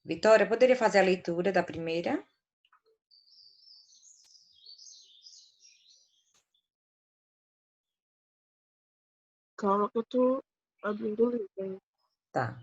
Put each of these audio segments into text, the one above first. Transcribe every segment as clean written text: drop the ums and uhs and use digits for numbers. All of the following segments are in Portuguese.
Vitória, poderia fazer a leitura da primeira? Calma que eu tô abrindo o livro aí. Tá.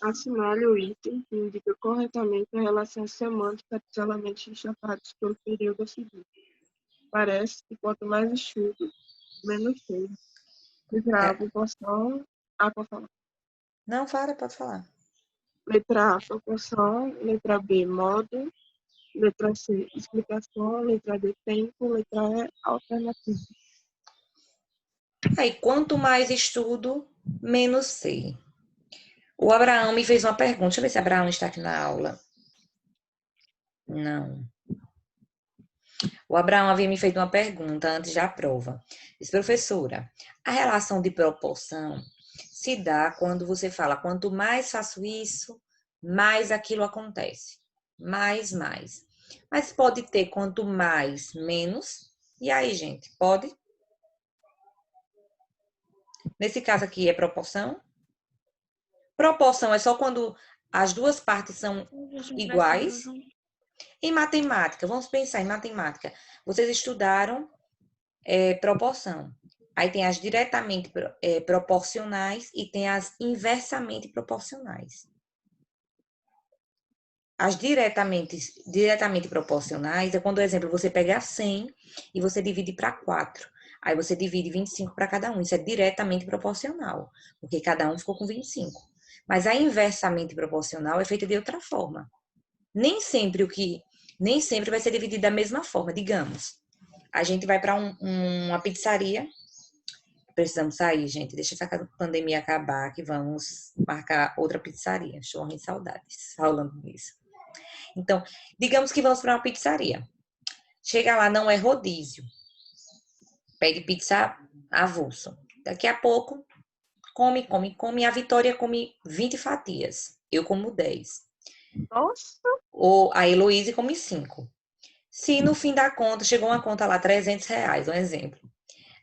Assinale o item que indica corretamente a relação semântica dos elementos destacados pelo período a seguir. Parece que quanto mais estudo, menos sei. Letra A, proporção. A, pode falar. Não, Fara, pode falar. Letra A, proporção. Letra B, modo. Letra C, explicação. Letra D, tempo. Letra E, alternativa. Aí, quanto mais estudo, menos sei. O Abraão me fez uma pergunta. Deixa eu ver se Abraão está aqui na aula. Não. O Abraão havia me feito uma pergunta antes da prova. Diz, professora, a relação de proporção se dá quando você fala, quanto mais faço isso, mais aquilo acontece. Mais. Mas pode ter quanto mais, menos. E aí, gente, pode? Nesse caso aqui é proporção? Proporção é só quando as duas partes são iguais. Em matemática, vamos pensar em matemática. Vocês estudaram proporção. Aí tem as diretamente proporcionais e tem as inversamente proporcionais. As diretamente proporcionais é quando, por exemplo, você pega 100 e você divide para 4. Aí você divide 25 para cada um. Isso é diretamente proporcional, porque cada um ficou com 25. Mas a inversamente proporcional é feita de outra forma. Nem sempre nem sempre vai ser dividido da mesma forma. Digamos, a gente vai para uma pizzaria. Precisamos sair, gente. Deixa essa pandemia acabar, que vamos marcar outra pizzaria. Estou morrendo de saudades falando nisso. Então, digamos que vamos para uma pizzaria. Chega lá, não é rodízio. Pede pizza avulso. Daqui a pouco, come. A Vitória come 20 fatias. Eu como 10. Nossa! Ou a Heloísa come 5. Se no fim da conta, chegou uma conta lá, R$ 300, um exemplo.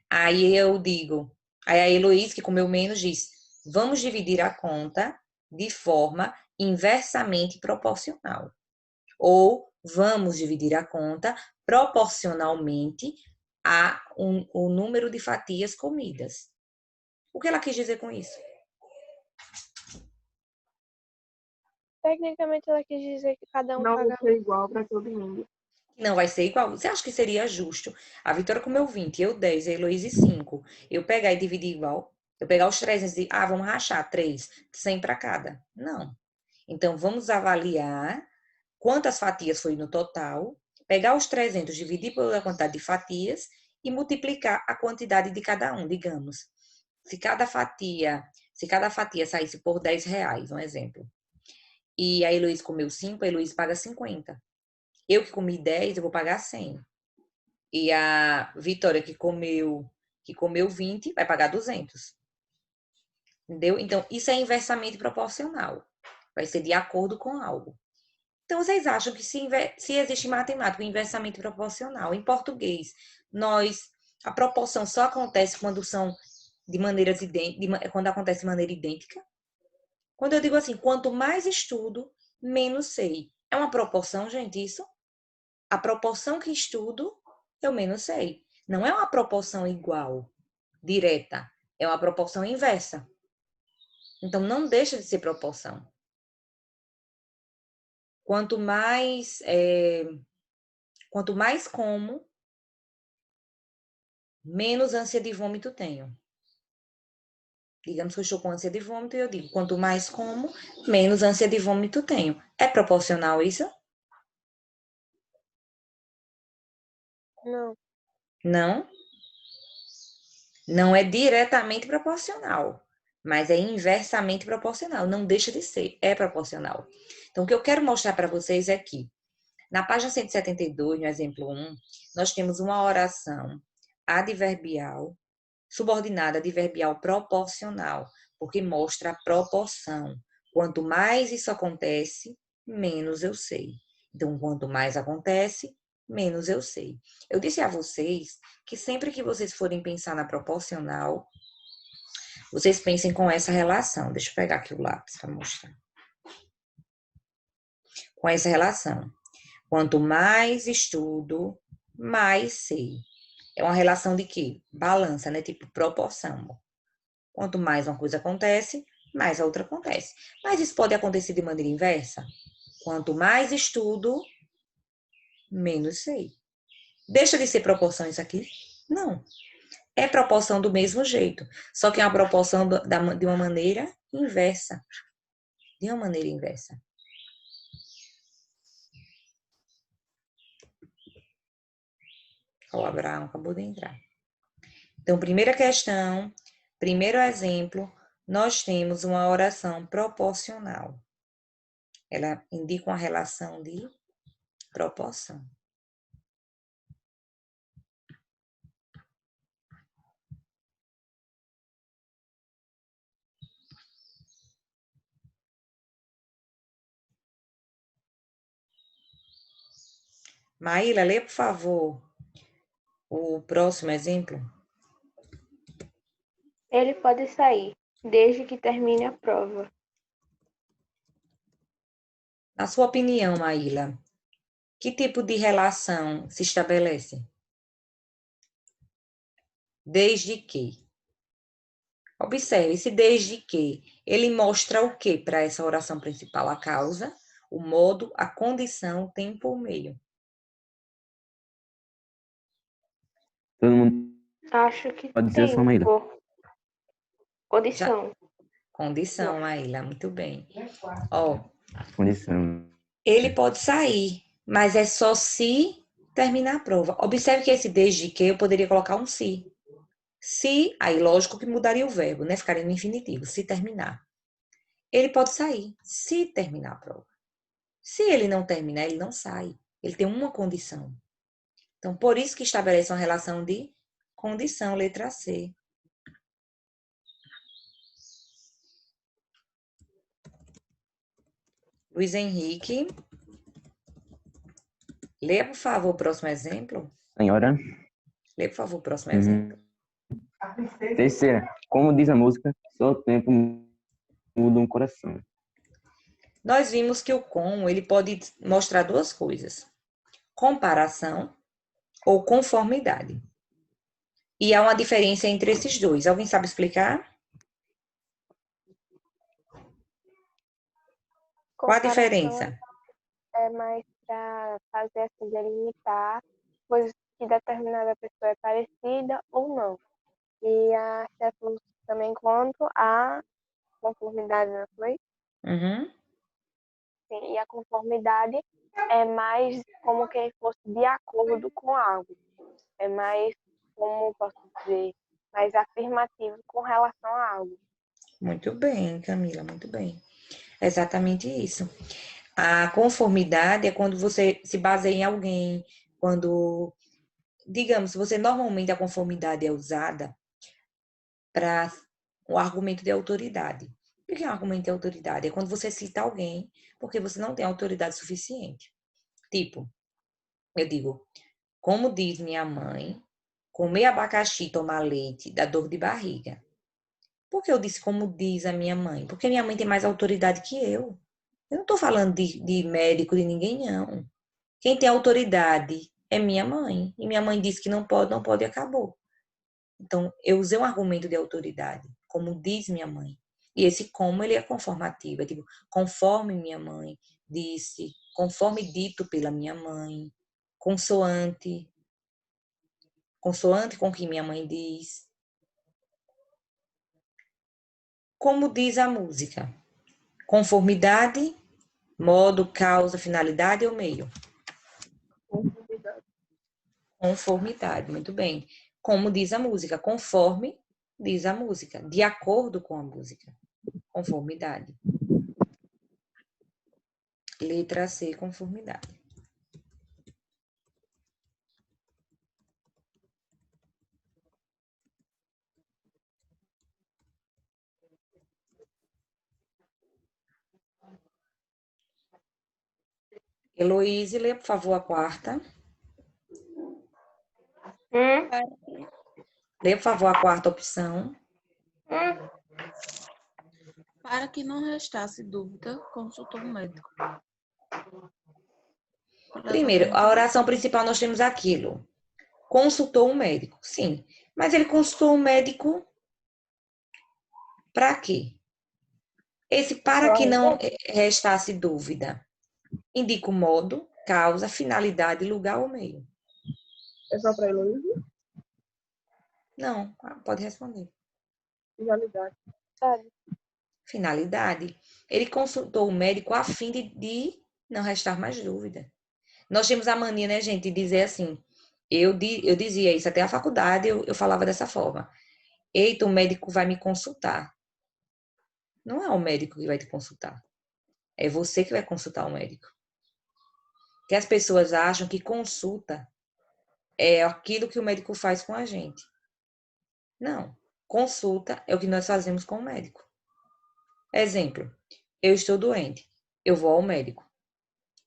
Aí eu digo, aí a Heloísa, que comeu menos, diz, vamos dividir a conta de forma inversamente proporcional. Ou vamos dividir a conta proporcionalmente o número de fatias comidas. O que ela quis dizer com isso? Tecnicamente, ela quis dizer que cada um Não vai paga. ser igual para todo mundo. Não vai ser igual. Você acha que seria justo? A Vitória comeu 20, eu 10, a Heloísa 5. Eu pegar e dividir igual? Eu pegar os 300 e vamos rachar 3, 100 para cada. Não. Então, vamos avaliar quantas fatias foi no total, pegar os 300, dividir pela quantidade de fatias e multiplicar a quantidade de cada um, digamos. Se cada fatia saísse por R$ 10, um exemplo, e a Heloísa comeu 5, a Heloísa paga 50. Eu que comi 10, eu vou pagar 100. E a Vitória que comeu 20, vai pagar 200. Entendeu? Então, isso é inversamente proporcional. Vai ser de acordo com algo. Então, vocês acham que se existe matemática inversamente proporcional, em português, a proporção só acontece quando são de maneiras quando acontece de maneira idêntica? Quando eu digo assim, quanto mais estudo, menos sei. É uma proporção, gente, isso? A proporção que estudo, eu menos sei. Não é uma proporção igual, direta. É uma proporção inversa. Então, não deixa de ser proporção. Quanto mais como, menos ânsia de vômito tenho. Digamos que eu estou com ânsia de vômito e eu digo, quanto mais como, menos ânsia de vômito tenho. É proporcional isso? Não. Não. Não é diretamente proporcional, mas é inversamente proporcional. Não deixa de ser, é proporcional. Então, o que eu quero mostrar para vocês é que, na página 172, no exemplo 1, nós temos uma oração adverbial subordinada adverbial proporcional, porque mostra a proporção. Quanto mais isso acontece, menos eu sei. Então, quanto mais acontece, menos eu sei. Eu disse a vocês que sempre que vocês forem pensar na proporcional, vocês pensem com essa relação. Deixa eu pegar aqui o lápis para mostrar. Com essa relação. Quanto mais estudo, mais sei. É uma relação de quê? Balança, né? Tipo proporção. Quanto mais uma coisa acontece, mais a outra acontece. Mas isso pode acontecer de maneira inversa. Quanto mais estudo, menos sei. Deixa de ser proporção isso aqui? Não. É proporção do mesmo jeito. Só que é uma proporção de uma maneira inversa. De uma maneira inversa. O Abraão acabou de entrar. Então, primeira questão, primeiro exemplo, nós temos uma oração proporcional. Ela indica uma relação de proporção. Maíla, lê, por favor, o próximo exemplo. Ele pode sair, desde que termine a prova. Na sua opinião, Maíla, que tipo de relação se estabelece? Desde que. Observe, esse desde que, ele mostra o que para essa oração principal? A causa, o modo, a condição, o tempo ou meio. Todo mundo Acho que pode dizer só, Maíla. tempo. Condição. Condição, Maíla, muito bem. Ó, Condição. ele pode sair, mas é só se terminar a prova. Observe que esse desde que eu poderia colocar um se. Se, aí lógico que mudaria o verbo, né? Ficaria no infinitivo, se terminar. Ele pode sair, se terminar a prova. Se ele não terminar, ele não sai. Ele tem uma condição. Então, por isso que estabelece uma relação de condição, letra C. Luiz Henrique. Lê, por favor, o próximo exemplo. Senhora. Lê, por favor, o próximo exemplo. Terceira. Como diz a música, só o tempo muda um coração. Nós vimos que o com, ele pode mostrar duas coisas. Comparação ou conformidade. E há uma diferença entre esses dois. Alguém sabe explicar? Qual a diferença? É mais para fazer assim, delimitar coisas que determinada pessoa é parecida ou não. E a Stefano também quanto à conformidade, não foi? Uhum. Sim, e a conformidade é mais como quem fosse de acordo com algo. É mais, como posso dizer, mais afirmativo com relação a algo. Muito bem, Camila, muito bem. É exatamente isso. A conformidade é quando você se baseia em alguém, quando, digamos, você normalmente a conformidade é usada para o argumento de autoridade. O que é um argumento de autoridade? É quando você cita alguém porque você não tem autoridade suficiente. Tipo, eu digo, como diz minha mãe, comer abacaxi e tomar leite dá dor de barriga. Por que eu disse como diz a minha mãe? Porque minha mãe tem mais autoridade que eu. Eu não estou falando de médico, de ninguém, não. Quem tem autoridade é minha mãe. E minha mãe disse que não pode, não pode e acabou. Então, eu usei um argumento de autoridade, como diz minha mãe. E esse como, ele é conformativo. É tipo, conforme minha mãe disse, conforme dito pela minha mãe, consoante, consoante com o que minha mãe diz. Como diz a música? Conformidade, modo, causa, finalidade ou meio? Conformidade. Conformidade, muito bem. Como diz a música? Conforme diz a música. De acordo com a música. Conformidade. Letra C, conformidade. Heloíse, lê, por favor, a quarta. Lê, por favor, a quarta opção. Para que não restasse dúvida, consultou um médico. Primeiro, a oração principal nós temos aquilo. Consultou um médico, sim. Mas ele consultou um médico para quê? Esse para que não restasse dúvida indica o modo, causa, finalidade, lugar ou meio. É só para Heloísa? Não, pode responder. Finalidade. Finalidade. Ele consultou o médico a fim de não restar mais dúvida. Nós temos a mania, né, gente, de dizer assim. Eu dizia isso até a faculdade, eu falava dessa forma. Eita, o médico vai me consultar. Não é o médico que vai te consultar. É você que vai consultar o médico. Que as pessoas acham que consulta é aquilo que o médico faz com a gente. Não. Consulta é o que nós fazemos com o médico. Exemplo, eu estou doente, eu vou ao médico.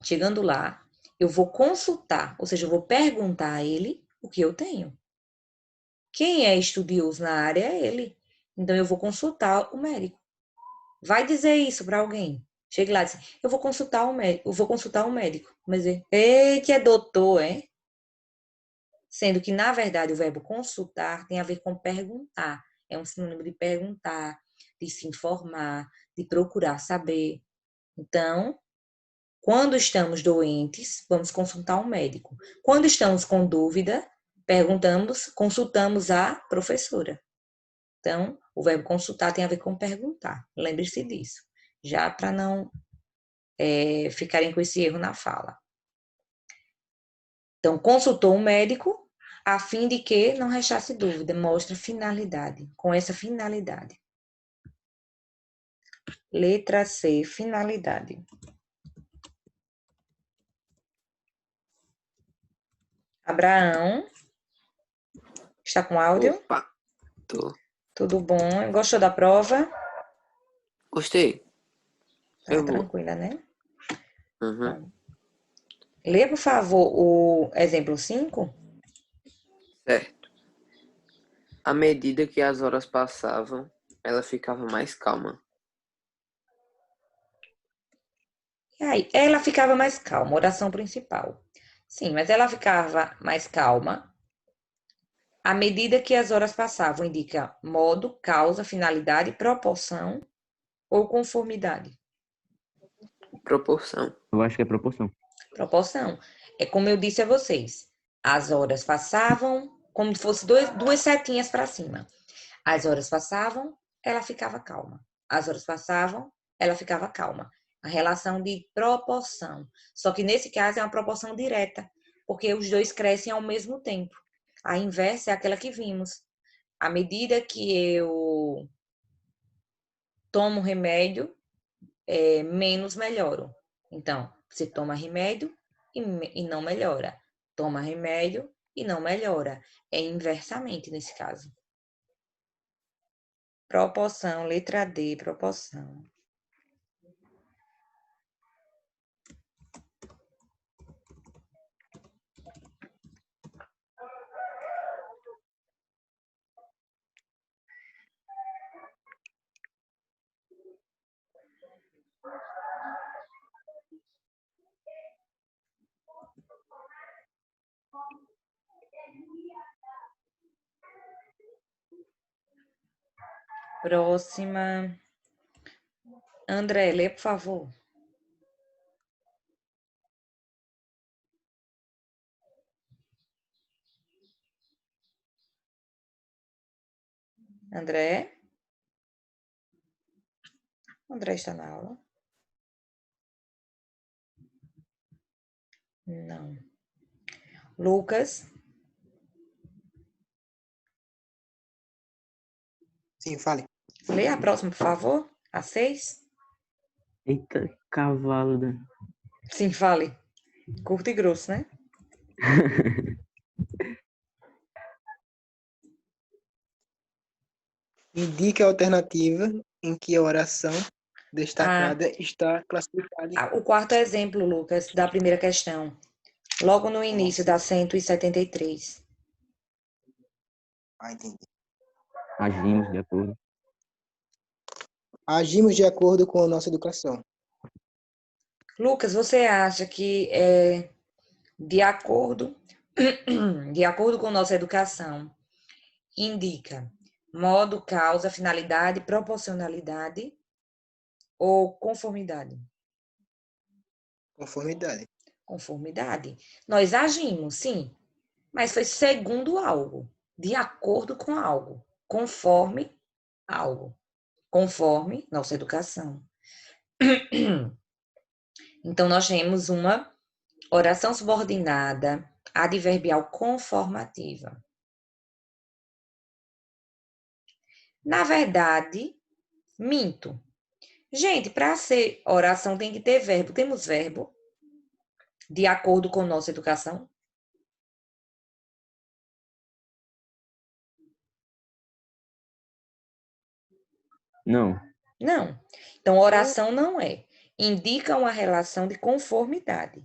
Chegando lá, eu vou consultar, ou seja, eu vou perguntar a ele o que eu tenho. Quem é estudioso na área é ele. Então, eu vou consultar o médico. Vai dizer isso para alguém. Chega lá e diz, eu vou consultar o médico, Mas que é doutor, é? Sendo que, na verdade, o verbo consultar tem a ver com perguntar. É um sinônimo de perguntar, de se informar, de procurar saber. Então, quando estamos doentes, vamos consultar um médico. Quando estamos com dúvida, consultamos a professora. Então, o verbo consultar tem a ver com perguntar. Lembre-se disso. Já para não ficarem com esse erro na fala. Então, consultou um médico a fim de que não restasse dúvida. Mostra finalidade. Com essa finalidade. Letra C, finalidade. Abraão. Está com áudio? Opa, tô. Tudo bom? Gostou da prova? Gostei. Tá Eu vou. tranquila, né? Uhum. Lê, por favor, o exemplo 5. Certo. À medida que as horas passavam, ela ficava mais calma. E aí, ela ficava mais calma, oração principal. Sim, mas ela ficava mais calma à medida que as horas passavam. Indica modo, causa, finalidade, proporção ou conformidade. Proporção. Eu acho que é proporção. Proporção. É como eu disse a vocês. As horas passavam como se fosse duas setinhas para cima. As horas passavam, ela ficava calma. As horas passavam, ela ficava calma. A relação de proporção. Só que nesse caso é uma proporção direta, porque os dois crescem ao mesmo tempo. A inversa é aquela que vimos. À medida que eu tomo remédio, menos melhoro. Então, você toma remédio e não melhora. Toma remédio e não melhora. É inversamente nesse caso. Proporção, letra D, proporção. Próxima. André, lê, por favor. André? André está na aula? Não. Lucas? Sim, fale. Lê a próxima, por favor. A 6. Eita, cavalo. Sim, fale. Curto e grosso, né? Indique a alternativa em que a oração destacada está classificada em... O quarto exemplo, Lucas, da primeira questão. Logo no início da 173. Entendi. Agimos de acordo. Agimos de acordo com a nossa educação. Lucas, você acha que de acordo com nossa educação, indica modo, causa, finalidade, proporcionalidade ou conformidade? Conformidade. Conformidade. Nós agimos, sim, mas foi segundo algo, de acordo com algo, conforme algo, conforme nossa educação. Então, nós temos uma oração subordinada adverbial conformativa. Na verdade, minto. Gente, para ser oração tem que ter verbo. Temos verbo de acordo com nossa educação? Não. Não. Então, oração não é. Indica uma relação de conformidade,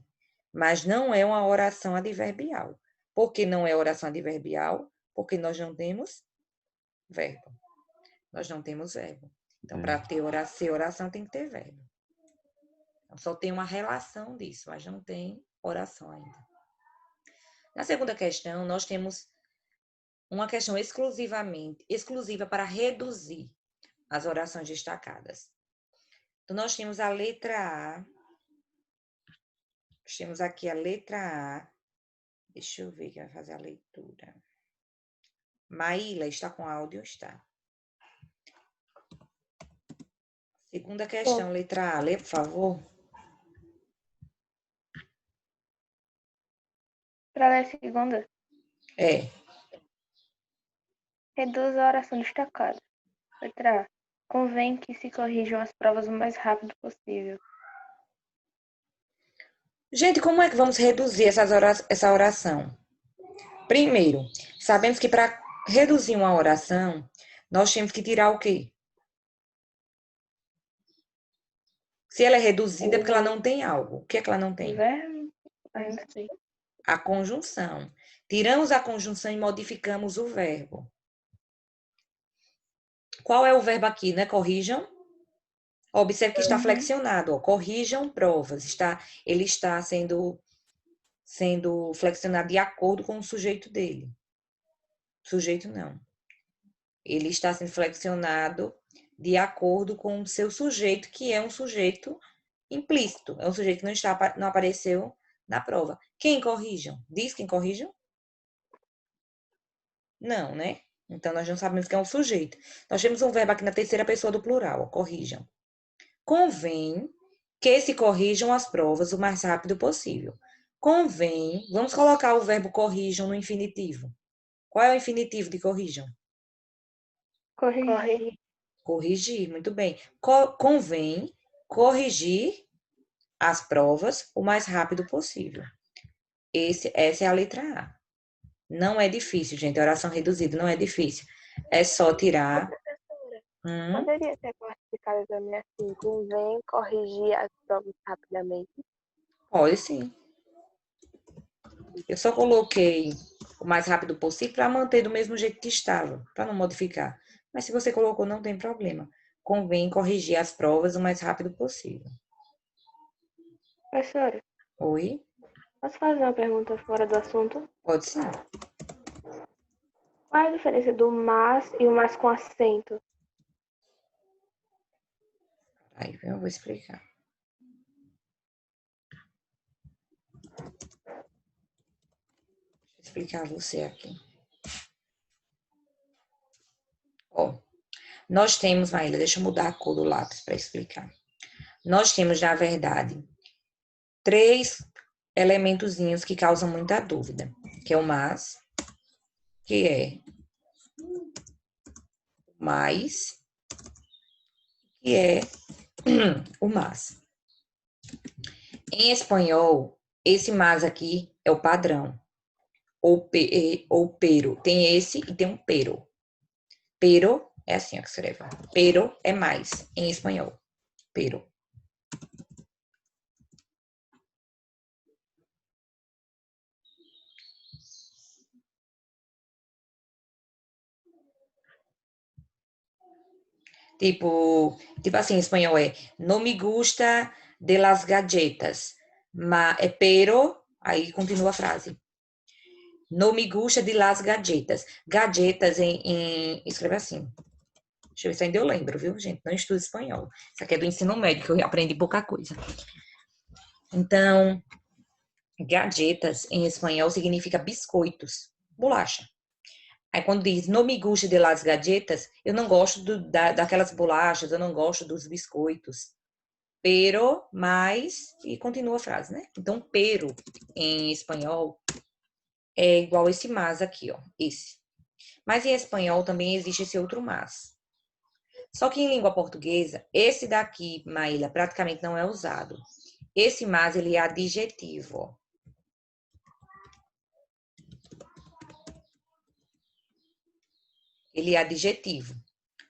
mas não é uma oração adverbial. Por que não é oração adverbial? Porque nós não temos verbo. Nós não temos verbo. Então, para ser oração, tem que ter verbo. Então, só tem uma relação disso, mas não tem oração ainda. Na segunda questão, nós temos uma questão exclusiva para reduzir as orações destacadas. Então, nós temos a letra A. Nós temos aqui a letra A. Deixa eu ver quem vai fazer a leitura. Maíla, está com áudio? Está. Segunda questão, letra A. Lê, por favor. Para ler a segunda, reduz a oração destacada. Letra A. Convém que se corrijam as provas o mais rápido possível. Gente, como é que vamos reduzir essa oração? Primeiro, sabemos que para reduzir uma oração, nós temos que tirar o quê? Se ela é reduzida, é porque ela não tem algo. O que é que ela não tem? Verbo? Não sei. A conjunção. Tiramos a conjunção e modificamos o verbo. Qual é o verbo aqui, né? Corrijam. Observe que está flexionado. Ó. Corrijam provas. Ele está sendo flexionado de acordo com o sujeito dele. Sujeito não. Ele está sendo flexionado de acordo com o seu sujeito, que é um sujeito implícito. É um sujeito que não apareceu na prova. Quem corrijam? Diz quem corrijam? Não, né? Então, nós não sabemos que é um sujeito. Nós temos um verbo aqui na terceira pessoa do plural, ó, corrijam. Convém que se corrijam as provas o mais rápido possível. Convém, vamos colocar o verbo corrijam no infinitivo. Qual é o infinitivo de corrijam? Corrigir. Corrigir, muito bem. Convém corrigir as provas o mais rápido possível. Essa é a letra A. Não é difícil, gente. Oração reduzida não é difícil. É só tirar. Poderia ser classificada também assim: convém corrigir as provas rapidamente. Pode sim. Eu só coloquei o mais rápido possível para manter do mesmo jeito que estava, para não modificar. Mas se você colocou, não tem problema. Convém corrigir as provas o mais rápido possível. Professora, Oi? posso fazer uma pergunta fora do assunto? Pode sim. Qual é a diferença do mas e o mas com acento? Aí eu vou explicar. Deixa eu explicar a você aqui. Ó, nós temos, Maíla, deixa eu mudar a cor do lápis para explicar. Nós temos, na verdade, 3 elementozinhos que causam muita dúvida, que é o mas, que é mais, que é o mas. Em espanhol, esse mas aqui é o padrão, ou pero. Tem esse e tem um pero. Pero é assim ó, que escreve. Pero é mais, em espanhol. Pero. Tipo assim, em espanhol é no me gusta de las galletas. Pero, aí continua a frase. No me gusta de las galletas. Galletas escreve assim. Deixa eu ver se ainda eu lembro, viu, gente? Não estudo espanhol. Isso aqui é do ensino médio, que eu aprendi pouca coisa. Então, galletas em espanhol significa biscoitos, bolacha. Aí quando diz no me gusta de las galletas, eu não gosto daquelas bolachas, eu não gosto dos biscoitos. Pero, mas, e continua a frase, né? Então, pero em espanhol é igual esse mas aqui, ó, esse. Mas em espanhol também existe esse outro mas. Só que em língua portuguesa, esse daqui, Maíla, praticamente não é usado. Esse mas, ele é adjetivo, ó. Ele é adjetivo.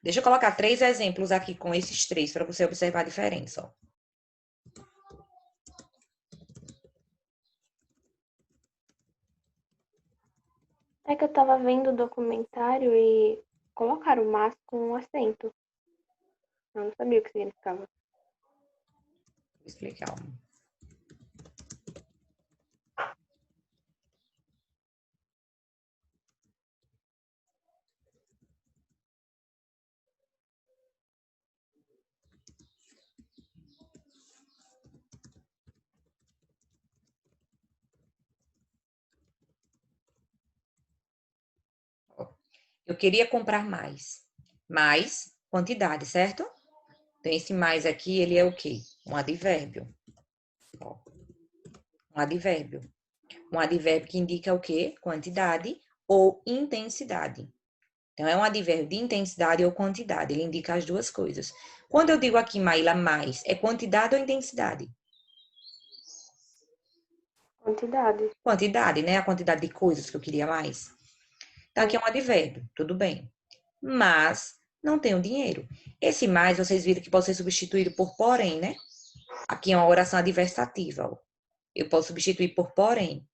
Deixa eu colocar 3 exemplos aqui com esses 3 para você observar a diferença, ó. É que eu tava vendo o documentário e colocaram o mas com um acento. Eu não sabia o que significava. Vou explicar. Eu queria comprar mais. Mais quantidade, certo? Então, esse mais aqui, ele é o quê? Um advérbio. Ó. Um advérbio. Um advérbio que indica o quê? Quantidade ou intensidade. Então, é um advérbio de intensidade ou quantidade. Ele indica as duas coisas. Quando eu digo aqui, Maíla, mais, é quantidade ou intensidade? Quantidade. Quantidade, né? A quantidade de coisas que eu queria mais. Então, aqui é um advérbio, tudo bem. Mas não tenho dinheiro. Esse mais, vocês viram que pode ser substituído por porém, né? Aqui é uma oração adversativa, ó. Eu posso substituir por porém.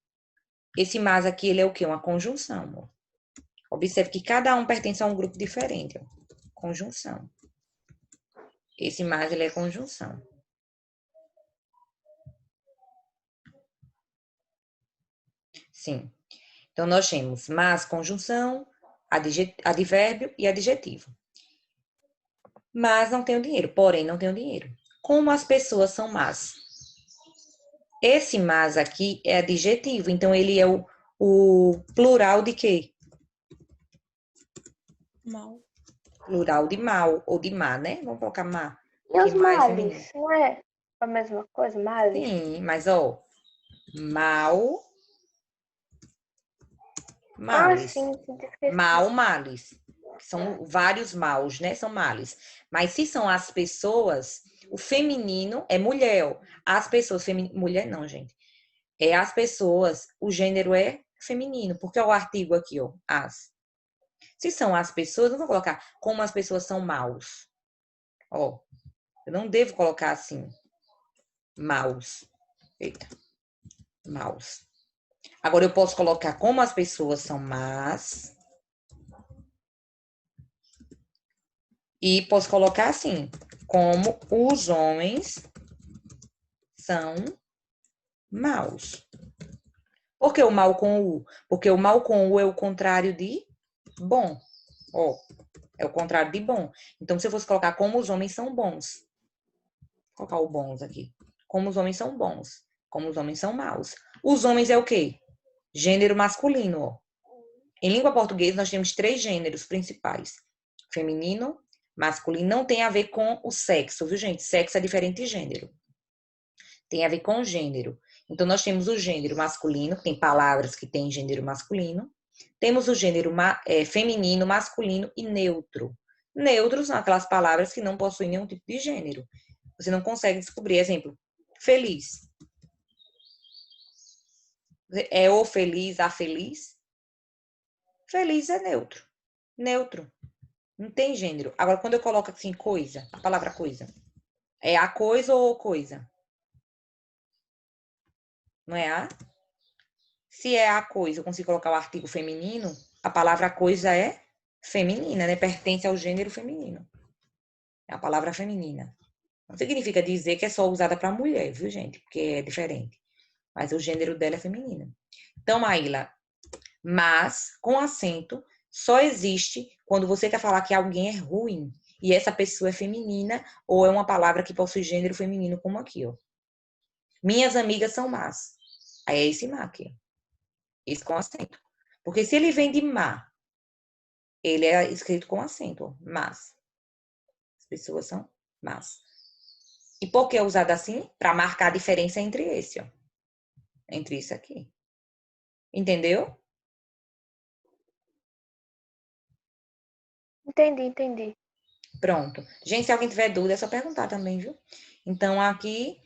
Esse mas aqui, ele é o quê? Uma conjunção, ó. Observe que cada um pertence a um grupo diferente, ó. Conjunção. Esse mas, ele é conjunção. Sim. Então, nós temos mas, conjunção, advérbio e adjetivo. Mas não tenho dinheiro, porém não tenho dinheiro. Como as pessoas são más? Esse mas aqui é adjetivo, então ele é o plural de quê? Mal. Plural de mal ou de má, né? Vamos colocar má. E os Que mais males? Não é a mesma coisa? Males? Sim, mas ó, mal, males. Sim, esqueci. Mal, males. São vários maus, né? São males. Mas se são as pessoas, o feminino é mulher. Ó. As pessoas, mulher não, gente. É as pessoas, o gênero é feminino, porque é o artigo aqui, ó, as. Se são as pessoas, eu não vou colocar como as pessoas são maus. Ó, eu não devo colocar assim, maus. Eita, maus. Agora eu posso colocar como as pessoas são más. E posso colocar assim, como os homens são maus. Por que o mal com U? Porque o mal com U é o contrário de bom. Ó, é o contrário de bom. Então, se eu fosse colocar como os homens são bons. Vou colocar o bons aqui. Como os homens são bons. Como os homens são maus. Os homens é o quê? Gênero masculino, ó. Em língua portuguesa, nós temos 3 gêneros principais. Feminino, masculino. Não tem a ver com o sexo, viu, gente? Sexo é diferente de gênero. Tem a ver com gênero. Então, nós temos o gênero masculino, que tem palavras que têm gênero masculino. Temos o gênero feminino, masculino e neutro. Neutros são aquelas palavras que não possuem nenhum tipo de gênero. Você não consegue descobrir. Exemplo, feliz. É o feliz, a feliz. Feliz é neutro. Neutro. Não tem gênero. Agora, quando eu coloco assim, coisa, a palavra coisa, É a coisa ou coisa? Não é a? Se é a coisa, eu consigo colocar o artigo feminino, a palavra coisa é feminina, né? Pertence ao gênero feminino. É a palavra feminina. Não significa dizer que é só usada para mulher, viu, gente? Porque é diferente. Mas o gênero dela é feminino. Então, Maíla, mas com acento só existe quando você quer falar que alguém é ruim e essa pessoa é feminina ou é uma palavra que possui gênero feminino, como aqui, ó. Minhas amigas são más. Aí é esse má aqui. Esse com acento. Porque se ele vem de má, ele é escrito com acento, ó. Mas. As pessoas são más. E por que é usado assim? Para marcar a diferença entre esse, ó. Entre isso aqui. Entendeu? Entendi. Pronto. Gente, se alguém tiver dúvida, é só perguntar também, viu? Então, aqui,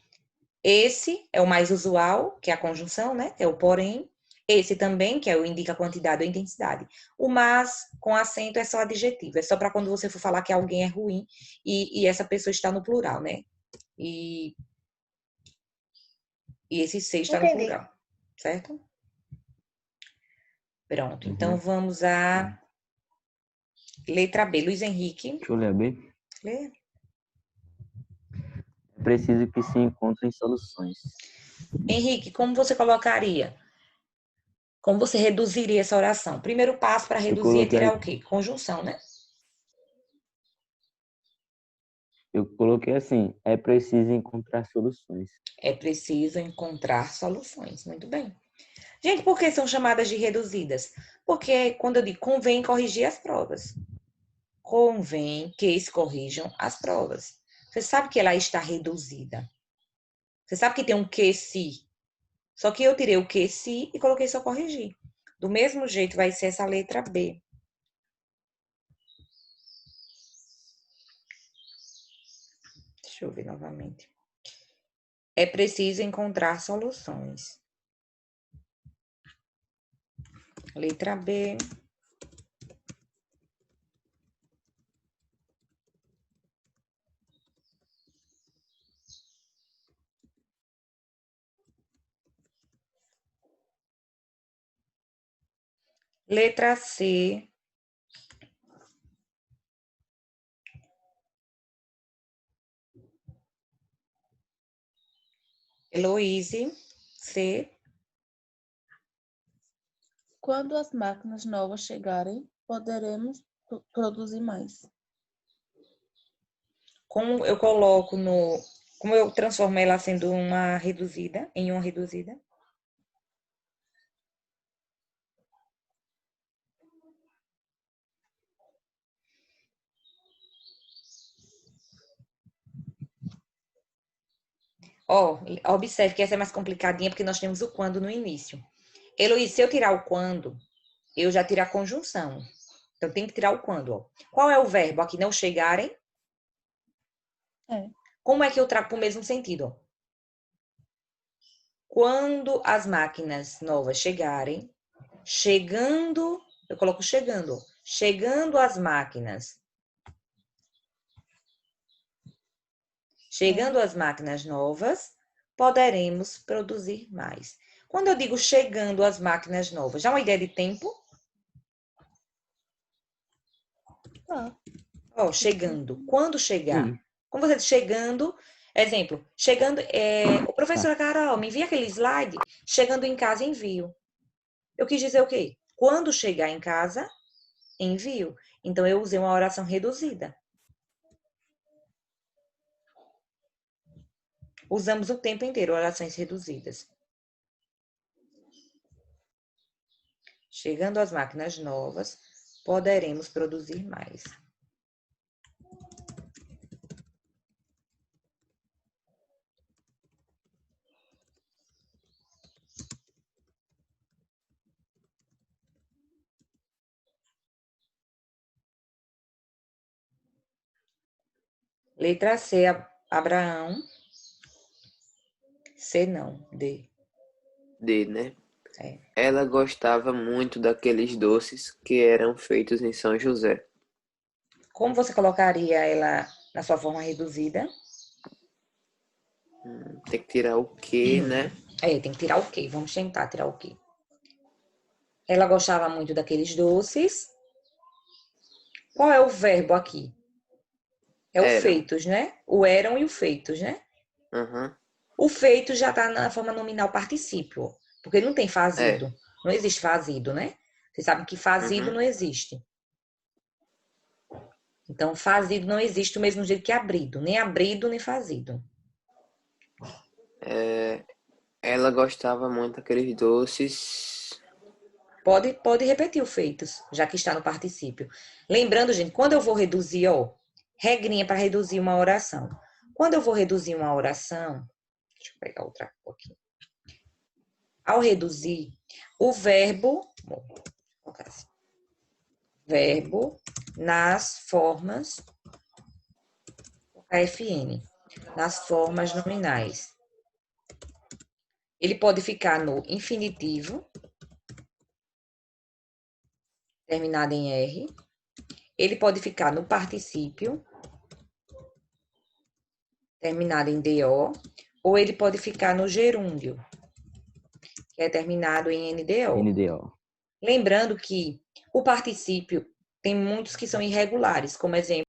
esse é o mais usual, que é a conjunção, né? É o porém. Esse também, que é o indica a quantidade ou intensidade. O mas, com acento, é só adjetivo. É só para quando você for falar que alguém é ruim e essa pessoa está no plural, né? E esse ser está no Entendi. plural. Certo? Pronto. Então, vamos à letra B. Luiz Henrique. Deixa eu ler a B. Lê. É preciso que se encontrem soluções. Henrique, como você colocaria? Como você reduziria essa oração? Primeiro passo para reduzir é tirar o quê? Conjunção, né? Eu coloquei assim, é preciso encontrar soluções. É preciso encontrar soluções. Muito bem. Gente, por que são chamadas de reduzidas? Porque quando eu digo convém corrigir as provas. Convém que se corrijam as provas. Você sabe que ela está reduzida. Você sabe que tem um que se. Só que eu tirei o que se e coloquei só corrigir. Do mesmo jeito vai ser essa letra B. Deixa eu ver novamente. É preciso encontrar soluções. Letra B. Letra C. Heloíse. C. Quando as máquinas novas chegarem, poderemos produzir mais. Como eu coloco no... Como eu transformo ela sendo uma reduzida, em uma reduzida? Ó, observe que essa é mais complicadinha porque nós temos o quando no início. Heloísa, se eu tirar o quando, eu já tiro a conjunção. Então, tem que tirar o quando, ó. Qual é o verbo aqui? Não chegarem? É. Como é que eu trago para o mesmo sentido, ó? Quando as máquinas novas chegarem, chegando, eu coloco chegando, ó. Chegando as máquinas. Chegando as máquinas novas, poderemos produzir mais. Quando eu digo chegando as máquinas novas, já é uma ideia de tempo? Ó, chegando. Quando chegar? Como você diz chegando, exemplo, chegando, o professora Carol, me envia aquele slide, chegando em casa, envio. Eu quis dizer o quê? Quando chegar em casa, envio. Então, eu usei uma oração reduzida. Usamos o tempo inteiro orações reduzidas. Chegando às máquinas novas, poderemos produzir mais. Letra C, Abraão. C não, D. D, né? É. Ela gostava muito daqueles doces que eram feitos em São José. Como você colocaria ela na sua forma reduzida? Tem que tirar o que, né? Tem que tirar o quê? Vamos tentar tirar o quê? Ela gostava muito daqueles doces. Qual é o verbo aqui? É o Eram. feitos, né? O eram e o feitos, né? Uhum. O feito já está na forma nominal particípio, porque não tem É. fazido. Não existe fazido, né? Vocês sabem que fazido Uhum. não existe. Então, fazido não existe do mesmo jeito que abrido. Nem abrido, nem fazido. Ela gostava muito daqueles doces. Pode repetir o feitos, já que está no particípio. Lembrando, gente, quando eu vou reduzir, regrinha para reduzir uma oração. Quando eu vou reduzir uma oração, deixa eu pegar outra aqui. Ao reduzir, o verbo, vou colocar assim, verbo nas formas, FN, nas formas nominais. Ele pode ficar no infinitivo, terminado em R. Ele pode ficar no particípio, terminado em DO, ou ele pode ficar no gerúndio, que é terminado em NDO. NDO. Lembrando que o particípio tem muitos que são irregulares, como exemplo,